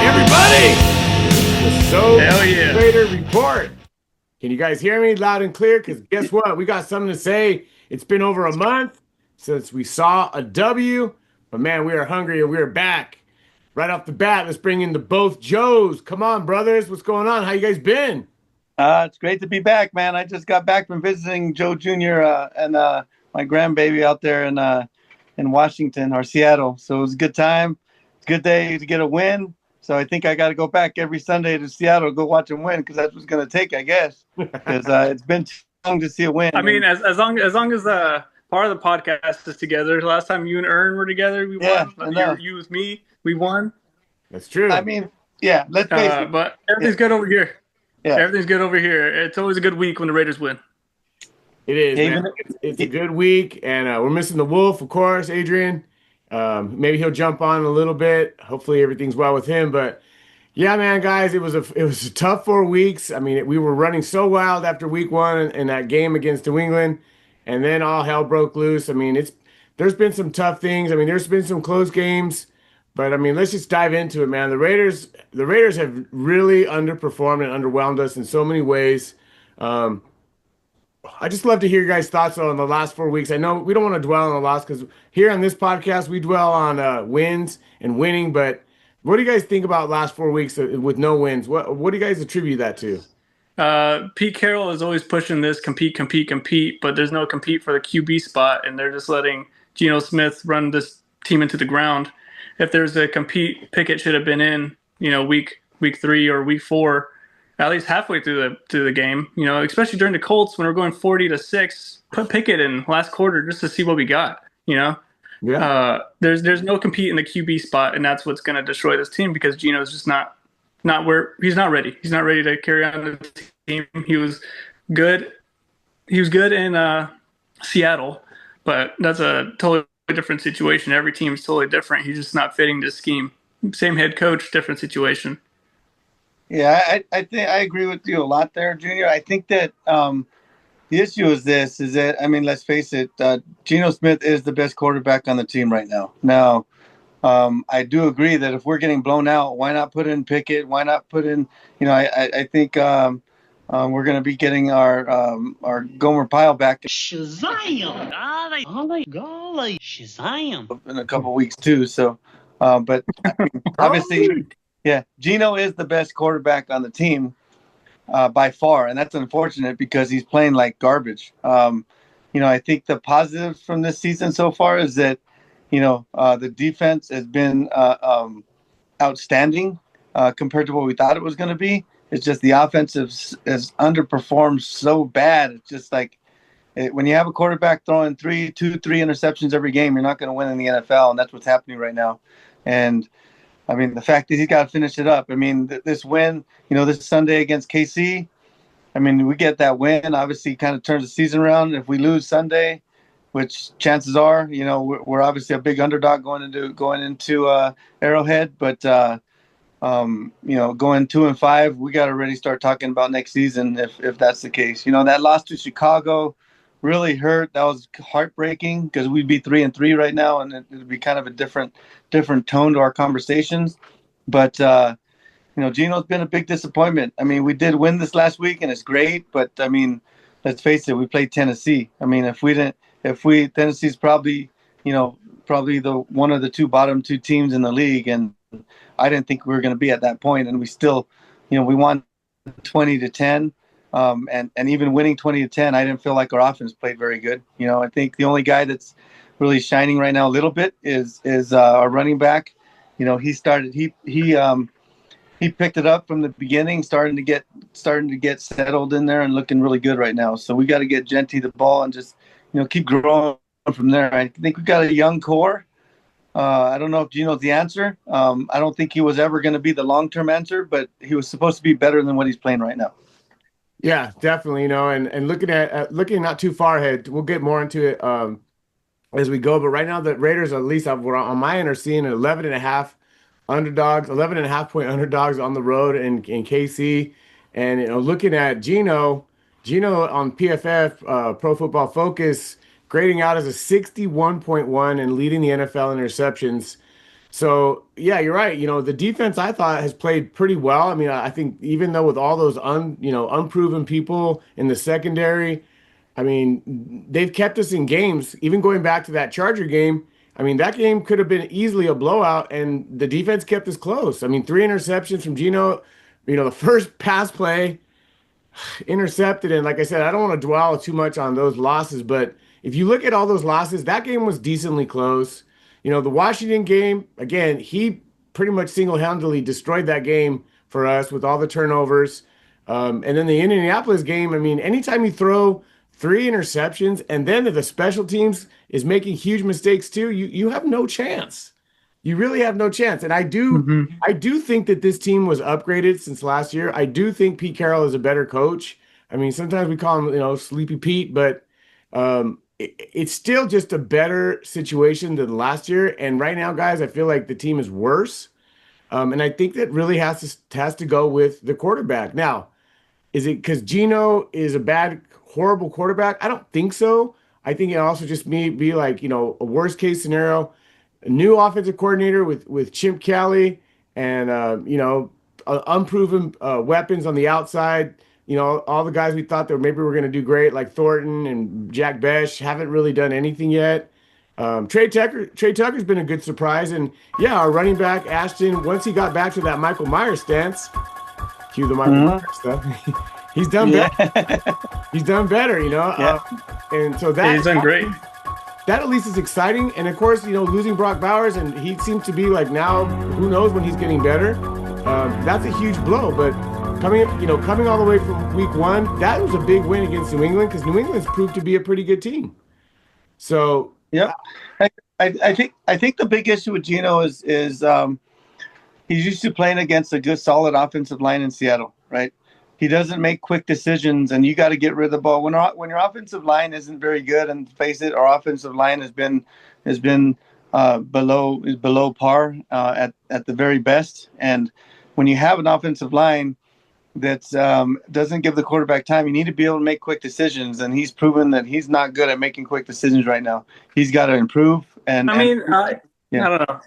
everybody! The So Hell yeah. Raider Report. Can you guys hear me loud and clear? Because guess what? We got something to say. It's been over a month since we saw a W, but man, we are hungry and we are back. Right off the bat, let's bring in the both Joes. Come on, brothers. What's going on? How you guys been? It's great to be back, man. I just got back from visiting Joe Jr. And my grandbaby out there in Washington or Seattle. So it was a good time. It's a good day to get a win. So I think I got to go back every Sunday to Seattle, go watch them win because that's what's going to take, I guess. Because it's been too long to see a win. I mean, as long as part of the podcast is together. Last time you and Ern were together, we Yeah, won. I know. You with me, we won. That's true. I mean, yeah, let's face it. But everything's good over here. Yeah. Everything's good over here. It's always a good week when the Raiders win. It is, Even- man. It's a good week, and we're missing the Wolf, of course, Adrian. Maybe he'll jump on a little bit. Hopefully everything's well with him. But yeah, man, guys, it was a tough 4 weeks. I mean, we were running so wild after week one in that game against New England, and then all hell broke loose. I mean, there's been some tough things. I mean, there's been some close games. But I mean, let's just dive into it, man. The Raiders have really underperformed and underwhelmed us in so many ways. Um, I just love to hear your guys' thoughts on the last 4 weeks. I know we don't want to dwell on the loss because here on this podcast we dwell on wins and winning. But what do you guys think about last 4 weeks with no wins? What do you guys attribute that to? Pete Carroll is always pushing this compete, but there's no compete for the QB spot, and they're just letting Geno Smith run this team into the ground. If there's a compete, Pickett should have been in, week 3 or week 4, at least halfway through the game. Especially during the Colts when we're going 40-6, put Pickett in last quarter just to see what we got. Yeah. There's no compete in the QB spot, and that's what's going to destroy this team because Geno's just not where he's not ready. He's not ready to carry on the team. He was good. He was good in Seattle, but that's a totally different situation. Every team's totally different. He's just not fitting this scheme. Same head coach, different situation. Yeah, I think I agree with you a lot there, Junior. I think that the issue is that, I mean, let's face it, Geno Smith is the best quarterback on the team right now. Now, I do agree that if we're getting blown out, why not put in Pickett? Why not put in, I think we're going to be getting our Gomer Pyle back Shazam! Golly, Shazam! in a couple weeks too. So, but I mean, obviously, yeah, Geno is the best quarterback on the team by far, and that's unfortunate because he's playing like garbage. I think the positive from this season so far is that the defense has been outstanding compared to what we thought it was going to be. It's just the offense has underperformed so bad. It's just like when you have a quarterback throwing 3 interceptions every game, you're not going to win in the NFL, and that's what's happening right now. And I mean, the fact that he's got to finish it up. I mean, this win, this Sunday against KC, I mean, we get that win, obviously kind of turns the season around. If we lose Sunday, which chances are, we're obviously a big underdog going into Arrowhead, but going 2-5, we got to already start talking about next season if that's the case. That loss to Chicago really hurt. That was heartbreaking because we'd be 3-3 right now, and it'd be kind of a different tone to our conversations. But Geno's been a big disappointment. I mean, we did win this last week, and it's great. But I mean, let's face it, we played Tennessee. I mean, Tennessee's probably the one of the bottom two teams in the league, and I didn't think we were going to be at that point, and we still, we won 20-10, and even winning 20-10, I didn't feel like our offense played very good. I think the only guy that's really shining right now a little bit is our running back. He picked it up from the beginning, starting to get settled in there and looking really good right now. So we got to get Genty the ball and just keep growing from there. I think we've got a young core. I don't know if Geno's the answer. I don't think he was ever going to be the long-term answer, but he was supposed to be better than what he's playing right now. Yeah, definitely. And looking not too far ahead, we'll get more into it as we go. But right now, the Raiders, at least we're on my end, are seeing 11.5 underdogs, 11.5 point underdogs on the road in KC. And looking at Geno on PFF, Pro Football Focus, grading out as a 61.1 and leading the NFL in interceptions. So yeah, you're right. The defense I thought has played pretty well. I mean, I think even though with all those unproven people in the secondary, I mean, they've kept us in games. Even going back to that Charger game, I mean, that game could have been easily a blowout, and the defense kept us close. I mean, three interceptions from Gino. The first pass play intercepted. And like I said, I don't want to dwell too much on those losses, but if you look at all those losses, that game was decently close. The Washington game, again, he pretty much single-handedly destroyed that game for us with all the turnovers. And then the Indianapolis game, I mean, anytime you throw three interceptions and then if the special teams is making huge mistakes too, you have no chance. You really have no chance. And I do Mm-hmm. I do think that this team was upgraded since last year. I do think Pete Carroll is a better coach. I mean, sometimes we call him, Sleepy Pete, but it's still just a better situation than last year. And right now, guys, I feel like the team is worse. And I think that really has to go with the quarterback. Now, is it because Gino is a bad, horrible quarterback? I don't think so. I think it also just may be like, a worst case scenario, a new offensive coordinator with Chimp Kelly and unproven weapons on the outside. All the guys we thought that maybe were going to do great, like Thornton and Jack Besh, haven't really done anything yet. Trey Tucker's been a good surprise, and yeah, our running back Ashton, once he got back to that Michael Myers stance, cue the Michael Myers stuff. He's done better. Yeah. He's done better, Yeah. and so Yeah, he's done great. that at least is exciting. And of course, losing Brock Bowers, and he seems to be like now, who knows when he's getting better. That's a huge blow. But coming all the way from week one, that was a big win against New England because New England's proved to be a pretty good team. So Yep. I think the big issue with Gino is he's used to playing against a good solid offensive line in Seattle, right? He doesn't make quick decisions, and you got to get rid of the ball when your offensive line isn't very good. And face it, our offensive line has been below par at the very best. And when you have an offensive line that doesn't give the quarterback time, you need to be able to make quick decisions. And he's proven that he's not good at making quick decisions right now. He's got to improve. And I Yeah. don't know.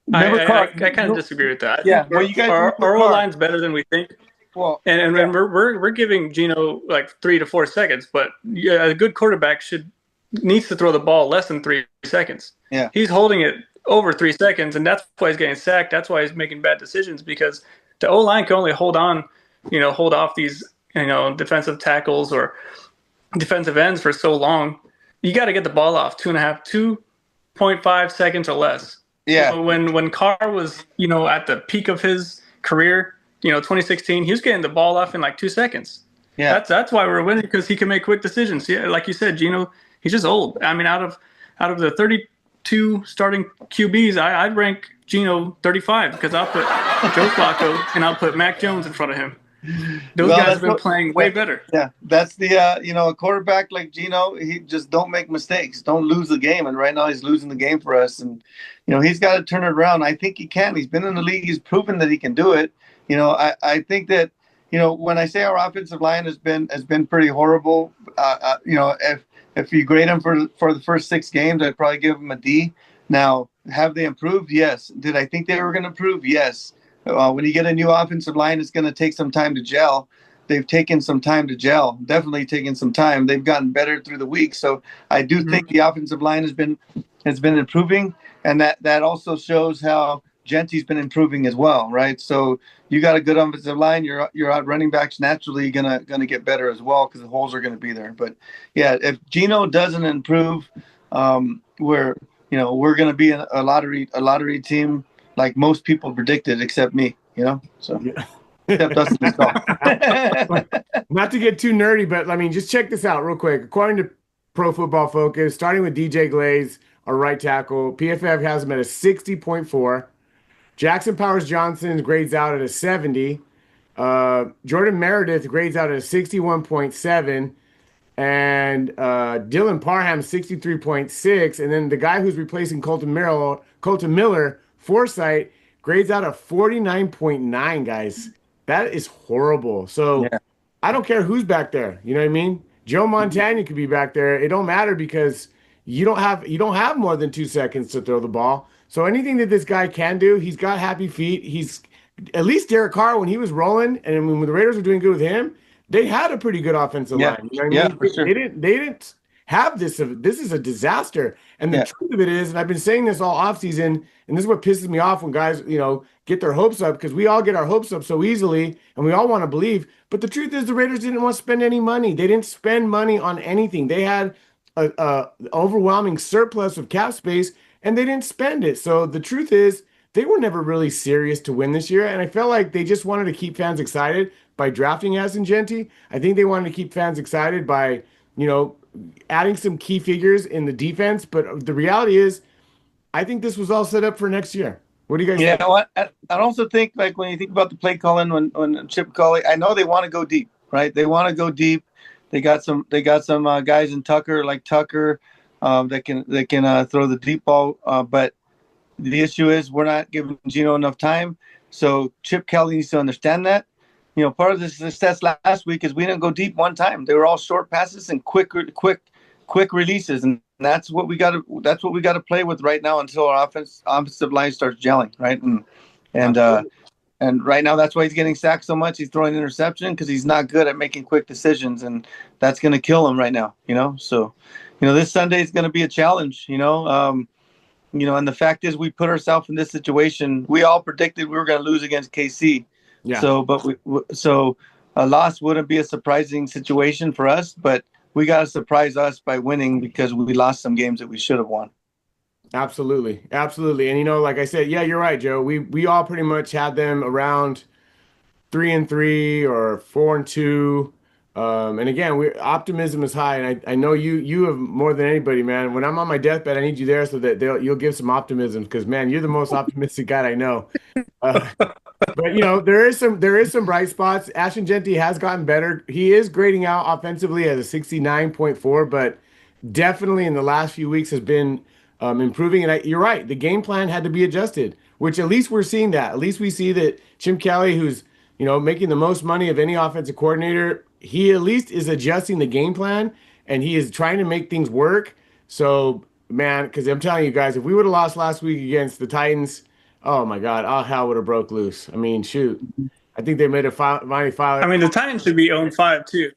remember I kind of disagree with that. I Yeah, think well, you guys our remember O Carr. line's better than we think, Well, and yeah. we're giving Gino like 3 to 4 seconds, but yeah, a good quarterback needs to throw the ball less than 3 seconds. Yeah. He's holding it over 3 seconds, and that's why he's getting sacked. That's why he's making bad decisions because the O line can only hold off these defensive tackles or defensive ends for so long. You got to get the ball off 2.5 seconds or less. Yeah. When Carr was at the peak of his career, 2016, he was getting the ball off in like 2 seconds. Yeah. That's why we're winning because he can make quick decisions. Yeah, like you said, Gino, he's just old. I mean, out of the 32 starting QBs, I'd rank Gino 35 because I'll put Joe Flacco and I'll put Mac Jones in front of him. Those guys have been playing way better. Yeah, that's the a quarterback like Gino. He just don't make mistakes, don't lose the game, and right now he's losing the game for us. And he's got to turn it around. I think he can. He's been in the league. He's proven that he can do it. I think that when I say our offensive line has been pretty horrible, if you grade him for the first 6 games, I'd probably give him a D. Now, have they improved? Yes. Did I think they were going to improve? Yes. When you get a new offensive line, it's going to take some time to gel. They've taken some time to gel, definitely taken some time. They've gotten better through the week. So I do think the offensive line has been improving, and that also shows how Gentry's been improving as well, right? So you got a good offensive line, your out running backs naturally gonna get better as well because the holes are gonna be there. But yeah, if Gino doesn't improve, we're gonna be a lottery team like most people predicted, except me, So yeah. except us in this call. Not to get too nerdy, but I mean, just check this out real quick. According to Pro Football Focus, starting with DJ Glaze, our right tackle, PFF has him at a 60.4. Jackson Powers Johnson grades out at a 70. Jordan Meredith grades out at a 61.7. And Dylan Parham 63.6. And then the guy who's replacing Colton Miller, Forsythe, grades out a 49.9, guys. That is horrible. So Yeah. I don't care who's back there. You know what I mean? Joe Montana could be back there. It don't matter because you don't have more than 2 seconds to throw the ball. So anything that this guy can do, he's got happy feet. He's at least Derek Carr when he was rolling, and when the Raiders were doing good with him, they had a pretty good offensive Yeah, line. You know what I yeah, mean? for sure. They didn't have this. This is a disaster. And the Yeah, truth of it is, and I've been saying this all offseason, and this is what pisses me off when guys, get their hopes up because we all get our hopes up so easily, and we all want to believe. But the truth is, the Raiders didn't want to spend any money. They didn't spend money on anything. They had a overwhelming surplus of cap space, and they didn't spend it. So the truth is, they were never really serious to win this year, and I felt like they just wanted to keep fans excited by drafting Aston I think they wanted to keep fans excited by, you know, adding some key figures in the defense. But the reality is, I think this was all set up for next year. What do you guys yeah. think? What I also think, like when you think about the play calling, when Chip Kelly, I know they want to go deep, right? They want to go deep. They got some guys in Tucker, like Tucker, that can throw the deep ball. But the issue is we're not giving Gino enough time. So Chip Kelly needs to understand that. Part of the success last week is we didn't go deep one time. They were all short passes and quick releases, and that's what we got to. That's what we got to play with right now until our offensive line starts gelling, right? And uh, Absolutely. and right now that's why he's getting sacked so much. He's throwing interception because he's not good at making quick decisions, and that's going to kill him right now. So this Sunday is going to be a challenge. And the fact is, we put ourselves in this situation. We all predicted we were going to lose against KC. Yeah. So a loss wouldn't be a surprising situation for us, but we got to surprise us by winning because we lost some games that we should have won. Absolutely. Absolutely. And like I said, yeah, you're right, Joe. We all pretty much had them around 3-3 or 4-2. And again, optimism is high, and I know you have more than anybody, man. When I'm on my deathbed, I need you there so that you'll give some optimism because man, you're the most optimistic guy I know. Uh, but there is some bright spots. Ashton Genty has gotten better. He is grading out offensively at a 69.4, but definitely in the last few weeks has been improving. And you're right, the game plan had to be adjusted, which at least we're seeing that. At least we see that Jim Kelly, who's making the most money of any offensive coordinator, he at least is adjusting the game plan and he is trying to make things work. So man, because I'm telling you guys, if we would have lost last week against the Titans, oh my God, all hell would have broke loose. I mean, shoot, I think they made a mighty I file. mean, the Titans should be 0-5 too.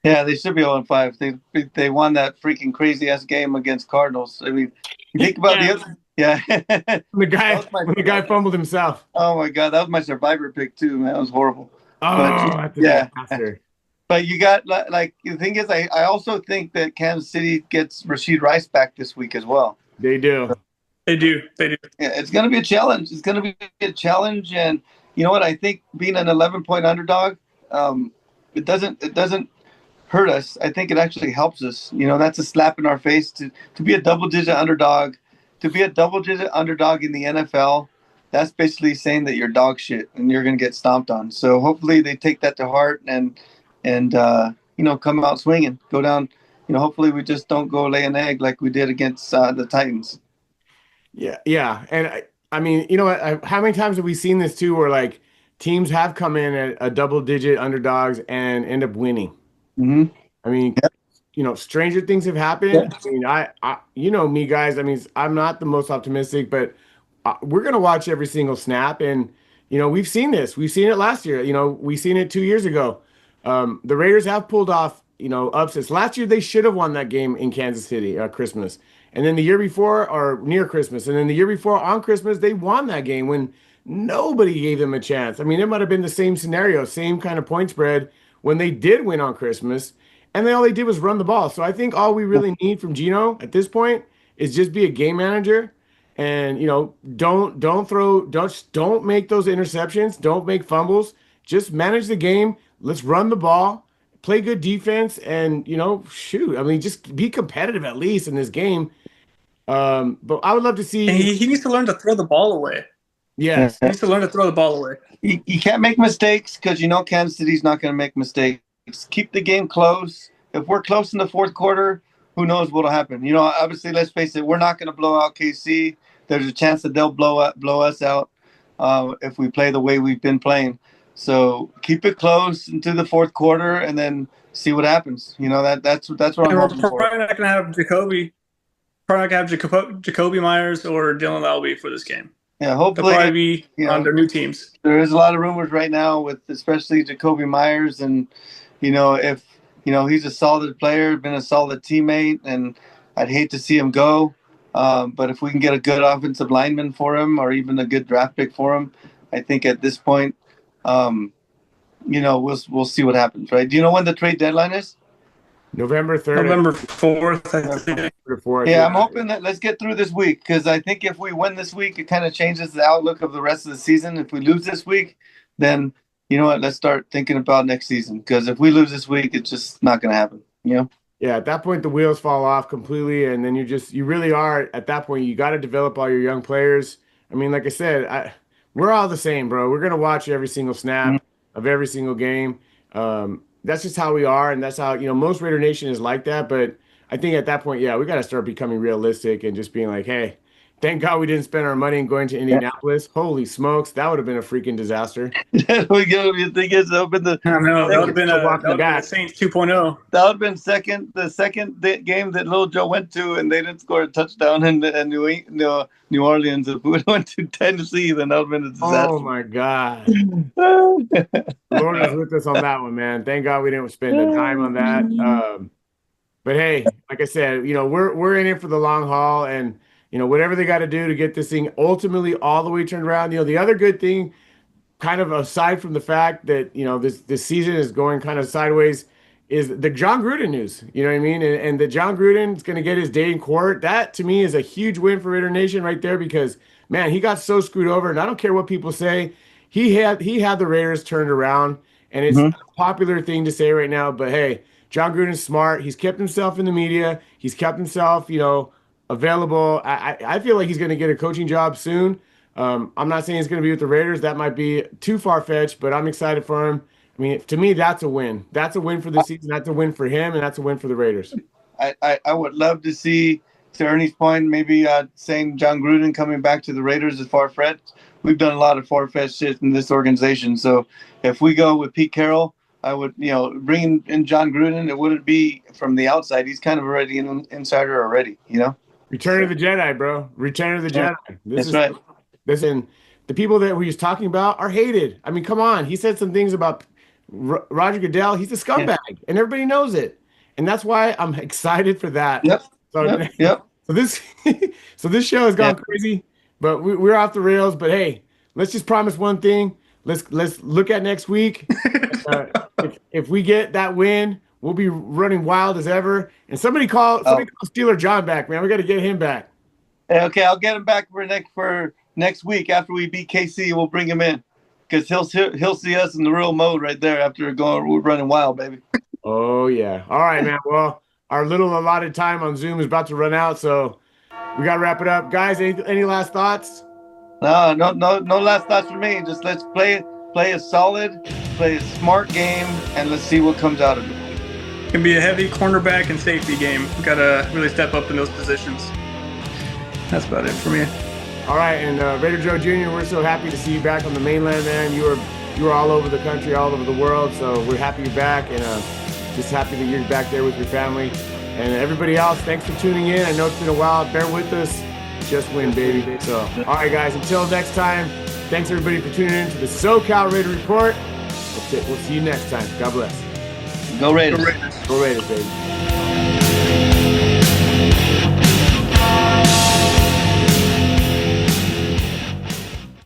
Yeah, they should be 0-5. They won that freaking crazy ass game against Cardinals. I mean, you think about the Yeah. other. Yeah. The guy, That was my- when the guy fumbled himself. Oh my God, that was my survivor pick too, man. That was horrible. Oh, But that's a yeah, disaster. but you got like the thing is, I also think that Kansas City gets Rashid Rice back this week as well. They do. They do. Yeah, it's going to be a challenge. It's going to be a challenge, and you know what? I think being an 11-point underdog, it doesn't hurt us. I think it actually helps us. That's a slap in our face to be a double-digit underdog. To be a double-digit underdog in the NFL, that's basically saying that you're dog shit and you're going to get stomped on. So hopefully they take that to heart and come out swinging, go down. Hopefully we just don't go lay an egg like we did against the Titans. Yeah, yeah. And I mean, you know what? How many times have we seen this too, where like teams have come in at a double-digit underdogs and end up winning? Mm-hmm. I mean, Yeah. stranger things have Yeah. happened. I mean, you know me, guys. I mean, I'm not the most optimistic, but we're gonna watch every single snap, and we've seen this. We've seen it last year. We've seen it 2 years ago. The Raiders have pulled off, upsets. Last year they should have won that game in Kansas City Christmas, and then the year before or near Christmas, and then the year before on Christmas they won that game when nobody gave them a chance. I mean, it might have been the same scenario, same kind of point spread when they did win on Christmas, and then all they did was run the ball. So I think all we really need from Gino at this point is just be a game manager and don't make those interceptions, don't make fumbles, just manage the game. Let's run the ball, play good defense, and shoot. I mean, just be competitive at least in this game. But I would love to see. And he needs to learn to throw the ball away. Yes, He needs to learn to throw the ball away. You can't make mistakes because Kansas City's not going to make mistakes. Keep the game close. If we're close in the fourth quarter, who knows what'll happen? Obviously, let's face it, we're not going to blow out KC. There's a chance that they'll blow us out if we play the way we've been playing. So keep it close into the fourth quarter and then see what happens. That's what I'm And we're hoping for. probably not going to have Jacoby. Probably not gonna have Jacoby Myers or Dylan Lowby for this game. Yeah, They'll hopefully, probably be on their new teams. there is a lot of rumors right now with especially Jacoby Myers, and if he's a solid player, been a solid teammate, and I'd hate to see him go. But if we can get a good offensive lineman for him, or even a good draft pick for him, I think at this point, we'll see what happens, right? Do you know when the trade deadline is? November 3rd. November 4th, I think. Yeah, I'm hoping that let's get through this week, because I think if we win this week, it kind of changes the outlook of the rest of the season. If we lose this week, then you know what? Let's start thinking about next season, because if we lose this week, it's just not going to happen. Yeah, at that point the wheels fall off completely, and then you really are at that point. You got to develop all your young players. I mean, like I said, we're all the same, bro. We're gonna watch every single snap of every single game. That's just how we are, and that's how most Raider Nation is like that. But I think at that point, yeah, we got to start becoming realistic and just being like, hey, thank God we didn't spend our money in going to Indianapolis. Holy smokes, that would have been a freaking disaster. You think it's open the? I know that would have been back. a Saints 2.0. That would have been the second game that Little Joe went to, and they didn't score a touchdown in New Orleans. If we would have went to Tennessee, then that would have been a disaster. Oh my God. The Lord was with us on that one, man. Thank God we didn't spend a dime on that. But hey, like I said, we're in it for the long haul, and whatever they got to do to get this thing ultimately all the way turned around. The other good thing, kind of aside from the fact that this season is going kind of sideways, is the John Gruden news. You know what I mean? And the John Gruden is going to get his day in court. That to me is a huge win for Raider Nation right there, because man, he got so screwed over, and I don't care what people say. He had the Raiders turned around, and it's a popular thing to say right now. But hey, John Gruden's smart. He's kept himself in the media. He's kept himself, available. I feel like he's going to get a coaching job soon. I'm not saying he's going to be with the Raiders. That might be too far-fetched, but I'm excited for him. I mean, to me, that's a win. That's a win for the season. That's a win for him, and that's a win for the Raiders. I would love to see, to Ernie's point, maybe saying John Gruden coming back to the Raiders is far-fetched. We've done a lot of far-fetched shit in this organization. So if we go with Pete Carroll, I would, bring in John Gruden. It wouldn't be from the outside. He's kind of already an insider already, Return of the Jedi, bro. Return of the Jedi. That's right. Listen, the people that we was talking about are hated. I mean, come on. He said some things about Roger Goodell. He's a scumbag, and everybody knows it. And that's why I'm excited for that. Yep. So this show has gone crazy, but we're off the rails. But hey, let's just promise one thing. Let's look at next week. If we get that win, we'll be running wild as ever. And somebody call Steeler John back, man. We got to get him back. Okay, I'll get him back for next week after we beat KC. We'll bring him in, because he'll see us in the real mode right there after we're running wild, baby. Oh yeah. All right, man. Well, our little allotted time on Zoom is about to run out, so we got to wrap it up, guys. Any last thoughts? No last thoughts from me. Just let's play a solid, play a smart game, and let's see what comes out of it. It can be a heavy cornerback and safety game. Got to really step up in those positions. That's about it for me. All right, and Raider Joe Jr., we're so happy to see you back on the mainland, man. You were all over the country, all over the world, so we're happy you're back, and just happy that you're back there with your family. And everybody else, thanks for tuning in. I know it's been a while. Bear with us. Just win, baby. So, all right, guys, until next time, thanks everybody for tuning in to the SoCal Raider Report. We'll see you next time. God bless. Go Raiders. Go Raiders, baby.